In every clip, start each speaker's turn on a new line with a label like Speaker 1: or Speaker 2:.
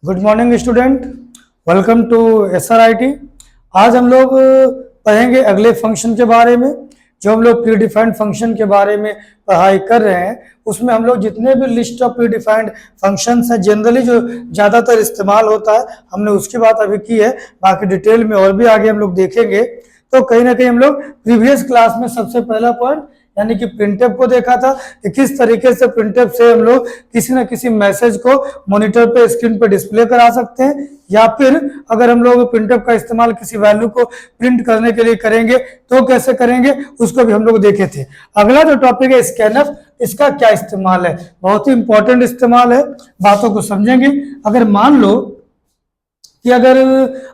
Speaker 1: Good morning student, welcome to SRIT। आज हम लोग पढ़ेंगे अगले फंक्शन के बारे में। जो हम लोग प्री डिफाइंड फंक्शन के बारे में पढ़ाई कर रहे हैं उसमें हम लोग जितने भी list of pre defined functions हैं जनरली जो ज़्यादातर इस्तेमाल होता है हमने उसकी बात अभी की है। बाकी डिटेल में और भी आगे हम लोग देखेंगे। तो कहीं ना कहीं हम लोग प्रीवियस क्लास में सबसे पहला पॉइंट यानी कि प्रिंटफ को देखा था कि किस तरीके से प्रिंटफ से हम लोग किसी न किसी मैसेज को मॉनिटर पे स्क्रीन पे डिस्प्ले करा सकते हैं, या फिर अगर हम लोग प्रिंटफ का इस्तेमाल किसी वैल्यू को प्रिंट करने के लिए करेंगे तो कैसे करेंगे उसको भी हम लोग देखे थे। अगला जो टॉपिक है स्कैनफ, इसका क्या इस्तेमाल है, बहुत ही इंपॉर्टेंट इस्तेमाल है, बातों को समझेंगे। अगर मान लो कि अगर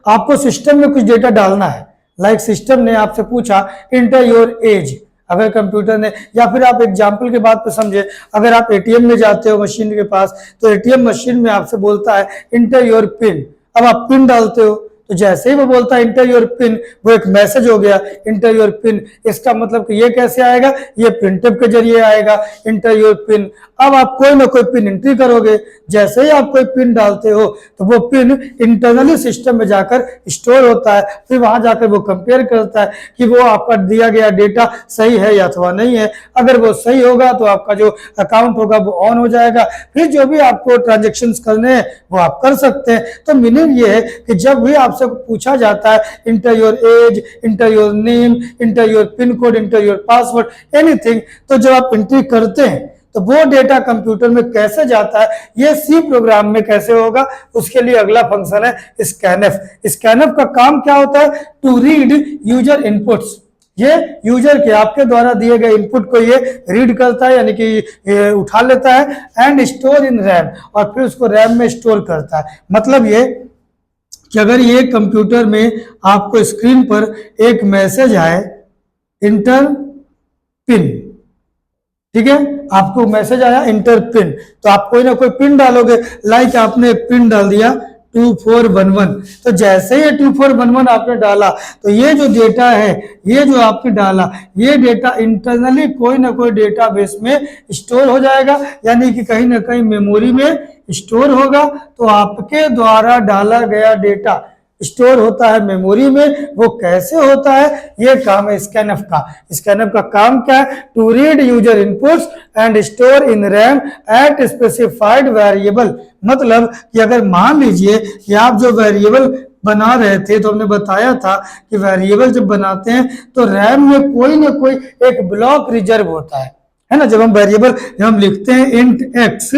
Speaker 1: आपको सिस्टम में कुछ डेटा डालना है, लाइक सिस्टम ने आपसे पूछा इंटर योर एज, अगर कंप्यूटर ने, या फिर आप एग्जाम्पल के बात पे समझे, अगर आप एटीएम में जाते हो मशीन के पास तो एटीएम मशीन में आपसे बोलता है इंटर योर पिन। अब आप पिन डालते हो तो जैसे ही वो बोलता है इंटर योर पिन, वो एक मैसेज हो गया इंटर योर पिन। इसका मतलब कि ये कैसे आएगा, ये प्रिंटफ के जरिए आएगा इंटर योर पिन। अब आप कोई ना कोई पिन एंट्री करोगे, जैसे ही आप कोई पिन डालते हो तो वो पिन इंटरनली सिस्टम में जाकर स्टोर होता है, फिर वहां जाकर वो कंपेयर करता है कि वो आपका दिया गया डेटा सही है या अथवा नहीं है। अगर वो सही होगा तो आपका जो अकाउंट होगा वो ऑन हो जाएगा, फिर जो भी आपको ट्रांजेक्शन करने हैं वो आप कर सकते हैं। तो मीनिंग ये है कि जब भी आपसे पूछा जाता है inter your age, inter your name, inter your pin code, inter your password, anything, तो जब आप एंट्री करते हैं तो वो डेटा कंप्यूटर में कैसे जाता है, ये सी प्रोग्राम में कैसे होगा, उसके लिए अगला फंक्शन है स्कैनफ। स्कैनफ का काम क्या होता है, टू रीड यूजर इनपुट्स। ये यूजर के आपके द्वारा दिए गए इनपुट को ये रीड करता है, यानी कि उठा लेता है, एंड स्टोर इन रैम, और फिर उसको रैम में स्टोर करता है। मतलब ये कि अगर ये कंप्यूटर में आपको स्क्रीन पर एक मैसेज आए इंटर पिन, ठीक है, आपको मैसेज आया इंटर पिन, तो आप कोई ना कोई पिन डालोगे, लाइक आपने एक पिन डाल दिया 2411। तो जैसे ही 2411 आपने डाला तो ये जो डेटा है, ये जो आपने डाला, ये डेटा इंटरनली कोई ना कोई डेटाबेस में स्टोर हो जाएगा, यानी कि कहीं ना कहीं मेमोरी में स्टोर होगा। तो आपके द्वारा डाला गया डेटा स्टोर होता है मेमोरी में। वो कैसे होता है, ये काम है स्कैनफ का। स्कैनफ का काम क्या है, to read user inputs and store in RAM at specified variable. मतलब कि अगर मान लीजिए कि आप जो वेरिएबल बना रहे थे, तो हमने बताया था कि वेरिएबल जब बनाते हैं तो रैम में कोई ना कोई एक ब्लॉक रिजर्व होता है ना। जब हम वेरिएबल हम लिखते हैं इंट एक्स,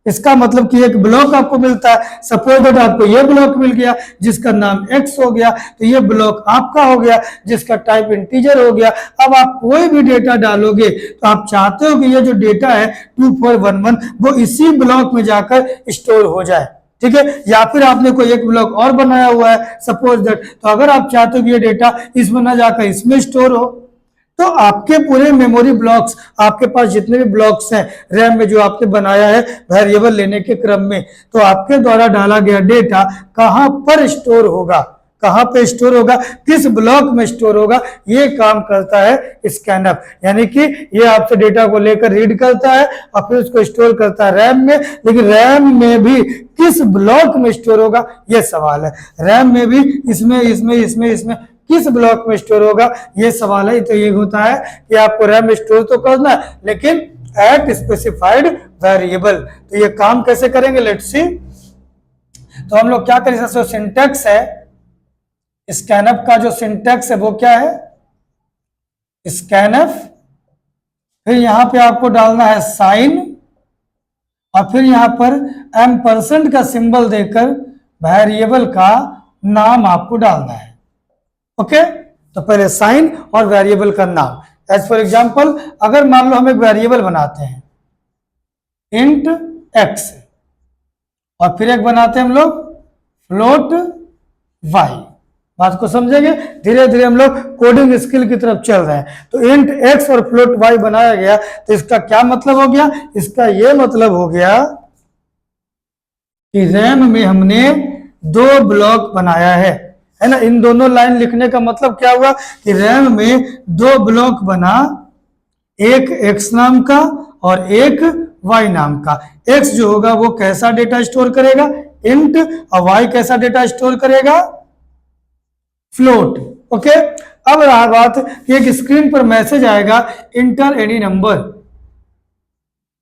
Speaker 1: इसका मतलब कि एक ब्लॉक आपको मिलता है। सपोज दैट आपको ये ब्लॉक मिल गया जिसका नाम x हो गया, तो ये ब्लॉक आपका हो गया जिसका टाइप इंटीजर हो गया। अब आप कोई भी डेटा डालोगे तो आप चाहते हो कि ये जो डेटा है 2411 वो इसी ब्लॉक में जाकर स्टोर हो जाए, ठीक है। या फिर आपने कोई एक ब्लॉक और बनाया हुआ है सपोज दैट, तो अगर आप चाहते हो कि ये डेटा इसमें ना जाकर इसमें स्टोर हो, तो आपके पूरे मेमोरी ब्लॉक्स, आपके पास जितने भी ब्लॉक्स हैं रैम में जो आपने बनाया है वेरिएबल लेने के क्रम में, तो आपके द्वारा डाला गया डेटा कहां पर स्टोर होगा, कहां पे स्टोर होगा, किस ब्लॉक में स्टोर होगा, ये काम करता है स्कैनफ। यानी कि ये आपसे डेटा को लेकर रीड करता है और फिर उसको स्टोर करता है रैम में। लेकिन रैम में भी किस ब्लॉक में स्टोर होगा ये सवाल है। रैम में भी इसमें इसमें इसमें इसमें किस ब्लॉक में स्टोर होगा ये सवाल है। तो ये होता है कि आपको रैम में स्टोर तो करना है लेकिन एट स्पेसिफाइड वेरिएबल। तो ये काम कैसे करेंगे, लेट्स सी। तो हम लोग क्या करेंगे, जो सिंटैक्स है स्कैनफ का, जो सिंटैक्स है वो क्या है, स्कैनफ, फिर यहां पे आपको डालना है साइन, और फिर यहां पर एम्परसेंड का सिंबल देकर वेरिएबल का नाम आपको डालना है। ओके, तो पहले साइन और वेरिएबल का नाम। एज फॉर एग्जांपल, अगर मान लो हम एक वेरिएबल बनाते हैं इंट एक्स, और फिर एक बनाते हैं हम लोग फ्लोट वाई। बात को समझेंगे, धीरे धीरे हम लोग कोडिंग स्किल की तरफ चल रहे हैं। तो इंट एक्स और फ्लोट वाई बनाया गया, तो इसका क्या मतलब हो गया, इसका ये मतलब हो गया कि रैम में हमने दो ब्लॉक बनाया है ना। इन दोनों लाइन लिखने का मतलब क्या हुआ कि रैम में दो ब्लॉक बना, एक एक्स नाम का और एक वाई नाम का। एक्स जो होगा वो कैसा डेटा स्टोर करेगा, इंट, और वाई कैसा डेटा स्टोर करेगा, फ्लोट। ओके, अब रहा बात कि एक स्क्रीन पर मैसेज आएगा इंटर एनी नंबर,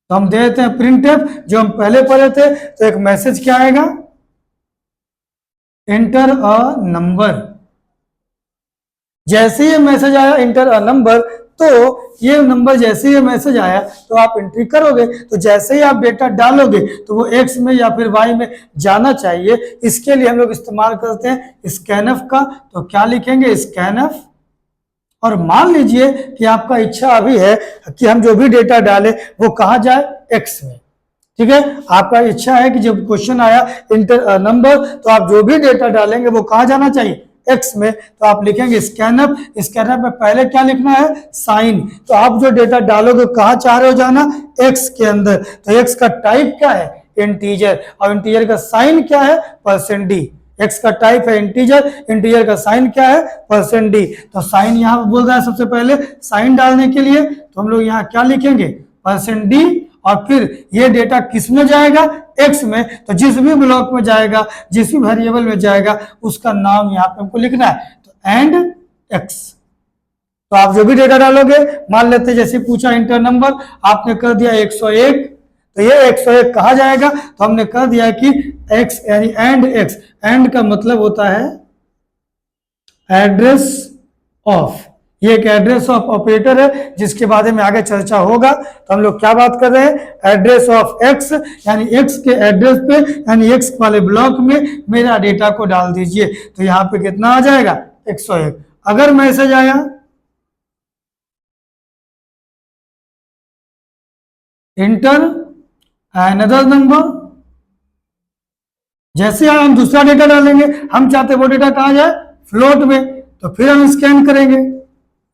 Speaker 1: तो हम दे देते हैं प्रिंटफ, जो हम पहले पढ़े थे। तो एक मैसेज क्या आएगा, इंटर अ नंबर। जैसे ही मैसेज आया इंटर अ नंबर, तो ये नंबर जैसे ही मैसेज आया तो आप एंट्री करोगे, तो जैसे ही आप डेटा डालोगे तो वो एक्स में या फिर वाई में जाना चाहिए। इसके लिए हम लोग इस्तेमाल करते हैं स्कैनफ का। तो क्या लिखेंगे, स्कैनफ। और मान लीजिए कि आपका इच्छा अभी है कि हम जो भी डेटा डालें वो कहाँ जाए, एक्स में। ठीक है, आपका इच्छा है कि जब क्वेश्चन आया इंटर नंबर, तो आप जो भी डेटा डालेंगे वो कहाँ जाना चाहिए, एक्स में। तो आप लिखेंगे स्कैनअप। स्कैनअप में पहले क्या लिखना है, साइन। तो आप जो डेटा डालोगे कहाँ चाह रहे हो जाना, एक्स के अंदर। तो एक्स का टाइप क्या है, इंटीजर, और इंटीजर का साइन क्या है, %d। एक्स का टाइप है इंटीजर, इंटीजर का साइन क्या है, %d। तो साइन यहाँ बोल रहा है सबसे पहले साइन डालने के लिए, तो हम लोग यहाँ क्या लिखेंगे, %d। और फिर ये डेटा किस में जाएगा, एक्स में। तो जिस भी ब्लॉक में जाएगा, जिस भी वेरिएबल में जाएगा, उसका नाम यहाँ पे हमको लिखना है, तो एंड एक्स। तो आप जो भी डेटा डालोगे, मान लेते जैसे पूछा इंटर नंबर, आपने कर दिया 101, तो ये 101 कहा जाएगा, तो हमने कर दिया कि एक्स यानी एंड एक्स। एंड का मतलब होता है एड्रेस ऑफ, ये एक एड्रेस ऑफ ऑपरेटर है जिसके बारे में आगे चर्चा होगा। तो हम लोग क्या बात कर रहे हैं, एड्रेस ऑफ एक्स, यानी एक्स के एड्रेस पे यानी एक्स वाले ब्लॉक में मेरा डेटा को डाल दीजिए। तो यहाँ पे कितना आ जाएगा, 101। अगर मैसेज आया इंटर अनदर नंबर, जैसे हम दूसरा डेटा डालेंगे, हम चाहते वो डेटा कहाँ जाए, फ्लोट में, तो फिर हम स्कैन करेंगे।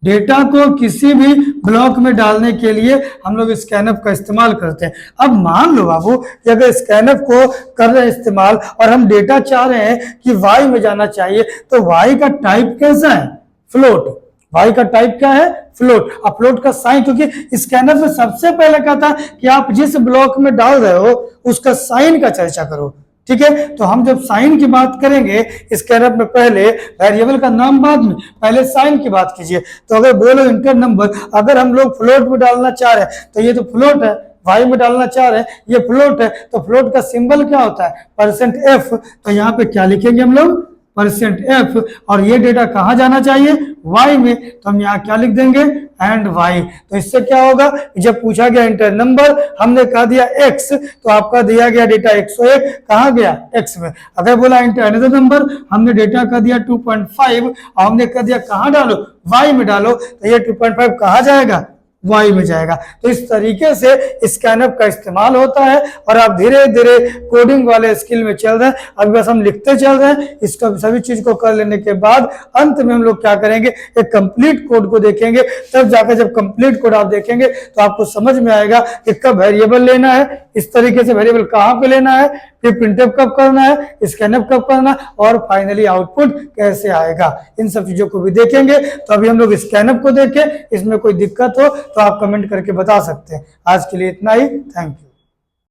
Speaker 1: डेटा को किसी भी ब्लॉक में डालने के लिए हम लोग स्कैनअप का इस्तेमाल करते हैं। अब मान लो बाबू कि अगर स्कैनअप को कर रहे हैं इस्तेमाल और हम डेटा चाह रहे हैं कि वाई में जाना चाहिए, तो वाई का टाइप कैसा है, फ्लोट। वाई का टाइप क्या है, फ्लोट। और फ्लोट का साइन, क्योंकि स्कैनर में सबसे पहले कहता है कि आप जिस ब्लॉक में डाल रहे हो उसका साइन का चर्चा करो। ठीक है, तो हम जब साइन की बात करेंगे स्कैनर में, पहले वेरिएबल का नाम बाद में, पहले साइन की बात कीजिए। तो अगर बोलो इंटर नंबर, अगर हम लोग फ्लोट में डालना चाह रहे हैं, तो ये तो फ्लोट है, वाई में डालना चाह रहे हैं, ये फ्लोट है, तो फ्लोट का सिंबल क्या होता है, %f। तो यहाँ पे क्या लिखेंगे हम लोग, %f। और ये डेटा कहाँ जाना चाहिए, y में, तो हम यहाँ क्या लिख देंगे, एंड y। तो इससे क्या होगा, जब पूछा गया इंटर नंबर, हमने कहा दिया x, तो आपका दिया गया डेटा 101 कहाँ गया, x में। अगर बोला इंटर अनदर नंबर, हमने डेटा का दिया 2.5 और हमने कह दिया कहाँ डालो, y में डालो, तो ये 2.5 कहाँ जाएगा, वाई में जाएगा। तो इस तरीके से स्कैनअप का इस्तेमाल होता है। और आप धीरे धीरे कोडिंग वाले स्किल में चल रहे हैं, अभी बस हम लिखते चल रहे हैं। इसका सभी चीज को कर लेने के बाद अंत में हम लोग क्या करेंगे, एक कंप्लीट कोड को देखेंगे। तब जाकर जब कंप्लीट कोड आप देखेंगे तो आपको समझ में आएगा कि कब वेरिएबल लेना है, इस तरीके से वेरिएबल कहाँ पे लेना है, फिर प्रिंटअप कब करना है, स्कैनअप कब करना, और फाइनली आउटपुट कैसे आएगा, इन सब चीजों को भी देखेंगे। तो अभी हम लोग स्कैनअप को देखें, इसमें कोई दिक्कत हो तो आप कमेंट करके बता सकते हैं। आज के लिए इतना ही, थैंक यू।